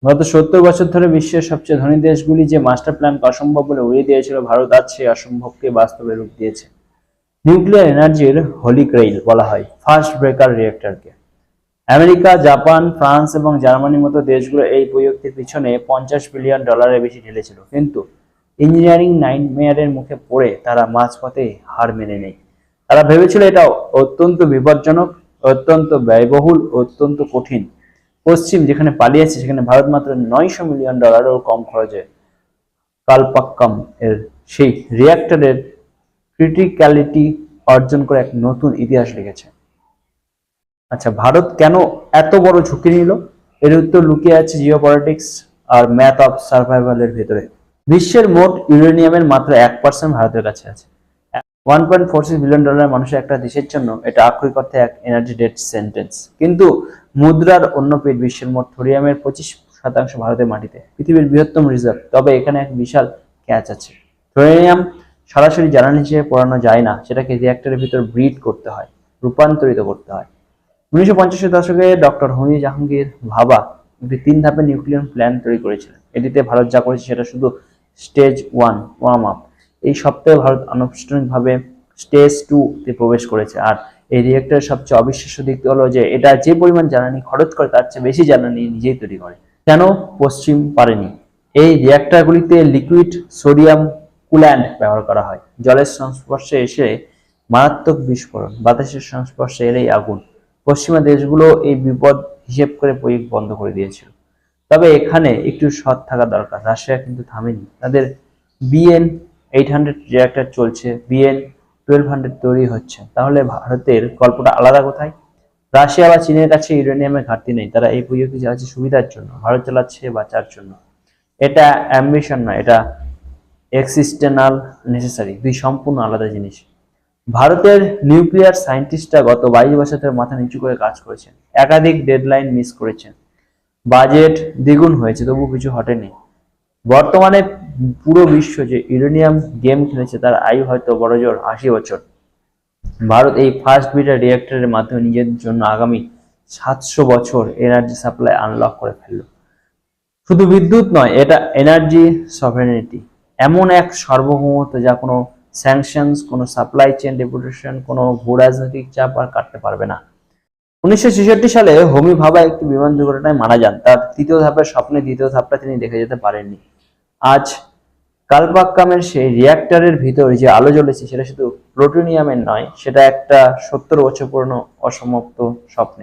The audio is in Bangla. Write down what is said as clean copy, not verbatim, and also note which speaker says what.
Speaker 1: গত 70 বছর ধরে বিশ্বের সবচেয়ে ধনী দেশগুলি যে মাস্টার প্ল্যানকে অসম্ভব বলে উড়িয়ে দিয়েছিল, ভারত আজ সেই অসম্ভবকে বাস্তবে রূপ দিয়েছে। নিউক্লিয়ার এনার্জির হোলি গ্রেইল বলা হয় ফার্স্ট ব্রেকার রিয়েক্টরকে। আমেরিকা, জাপান, ফ্রান্স এবং জার্মানির মতো দেশগুলো এই প্রযুক্তির পিছনে $50 বিলিয়ন বেশি ঢেলেছিল, কিন্তু ইঞ্জিনিয়ারিং নাইটমেয়ারের মুখে পড়ে তারা মাঝপথে হার মেনে নেয়। তারা ভেবেছিল এটা অত্যন্ত বিপজ্জনক, অত্যন্ত ব্যয়বহুল, অত্যন্ত কঠিন। পশ্চিম যেখানে পালিয়েছে, সেখানে ভারত মাত্র $900 মিলিয়ন কম খরচে কালপাক্কাম এর সেই রিঅ্যাক্টরের ক্রিটিক্যালিটি অর্জন করে এক নতুন ইতিহাস লিখেছে। আচ্ছা, ভারত কেন এত বড় ঝুঁকি নিল? এর উত্তর লুকিয়ে আছে জিওপলিটিক্স আর ম্যাথ অফ সার্ভাইভালের ভেতরে। বিশ্বের মোট ইউরেনিয়ামের মাত্র 1% ভারতের কাছে আছে। $1.46 বিলিয়ন মানুষের একটা দেশের জন্য এটা আক্ষরিক অর্থে এক এনার্জি ডেট সেন্টেন্স। কিন্তু মুদ্রার অন্য পিঠ, বিশ্বের মোট থোরিয়ামের 25% ভারতের মাটিতে, পৃথিবীর বৃহত্তম রিজার্ভ। তবে এখানে এক বিশাল ক্যাচ আছে। থোরিয়াম সরাসরি জ্বালানি হিসেবে পোড়ানো যায় না, সেটাকে রিঅ্যাক্টরের ভিতর ব্রিড করতে হয়, রূপান্তরিত করতে হয়। 1950-এর দশকে ডক্টর হোমি জাহাঙ্গীর ভাবা একটি 3 ধাপের নিউক্লিয়ার প্ল্যান তৈরি করেছিলেন। এটিতে ভারত যা করেছে সেটা শুধু স্টেজ 1 ওয়ার্ম আপ। এই সপ্তাহে ভারত আনুষ্ঠানিকভাবে স্টেজ 2 তে প্রবেশ করেছে। আর এই রিঅ্যাক্টরের সবচেয়ে অবিশ্বাস্য দিক হলো যে এটা যে পরিমাণ জ্বালানি খরচ করে তার চেয়ে বেশি জ্বালানি নিজেই তৈরি করে। কেন পশ্চিম পারেনি? এই রিঅ্যাক্টরগুলিতে লিকুইড সোডিয়াম কুল্যান্ট ব্যবহার করা হয়। জলের সংস্পর্শে এসে মারাত্মক বিস্ফোরণ, বাতাসের সংস্পর্শে এলেই আগুন। পশ্চিমা দেশগুলো এই বিপদ হিসেব করে প্রয়োগ বন্ধ করে দিয়েছিল। তবে এখানে একটু সৎ থাকা দরকার। রাশিয়া কিন্তু থামেনি। তাদের BN-800 রিঅ্যাক্টর চলছে, BN-1200 তৈরি হচ্ছে। তাহলে ভারতের গল্পটা আলাদা কোথায়? রাশিয়া বা চীনের কাছে ইউরেনিয়ামের ঘাটতি নেই। তারা এই প্রযুক্তি চালাচ্ছে সুবিধার জন্য, ভারত চালাচ্ছে বাঁচার জন্য। এটা অ্যাম্বিশন নয়, এটা এক্সিস্টেনাল নেসেসারি। দুই সম্পূর্ণ আলাদা জিনিস। ভারতের নিউক্লিয়ার সায়েন্টিস্টরা গত 22 বছর ধরে মাথা নিচু করে কাজ করেছেন, একাধিক ডেডলাইন মিস করেছেন, বাজেট দ্বিগুণ হয়েছে, তবু কিছু হটেনি। বর্তমানে পুরো বিশ্ব যে ইউরেনিয়াম গেম খেলেছে তার আয়ু হয়তো বড়জোর 80 বছর। ভারত এই ফার্স্ট বিটার রিঅ্যাক্টরের মাধ্যমে নিজের জন্য আগামী 700 বছর এনার্জি সাপ্লাই আনলক করে ফেলল। শুধু বিদ্যুৎ নয়, এটা এনার্জি সভেরেনিটি, এমন এক সার্বভৌমত্ব যা কোনো স্যাংশনস, কোনো সাপ্লাই চেইন ডেপুটেশন, কোনো ভূরাজনৈতিক চাপ আর কাটতে পারবে না। 1966 সালে হোমি ভাবা একটি বিমান দুর্ঘটনায় মারা যান। তার 3য় ধাপের স্বপ্নে 2য় ধাপটা তিনি দেখে যেতে পারেননি। আজ কালপাক্কামের সেই রিঅ্যাক্টরের ভিতর যে আলো জ্বলেছে সেটা শুধু প্লুটোনিয়ামের নয়, সেটা একটা 70 বছর পুরনো অসমাপ্ত স্বপ্নের।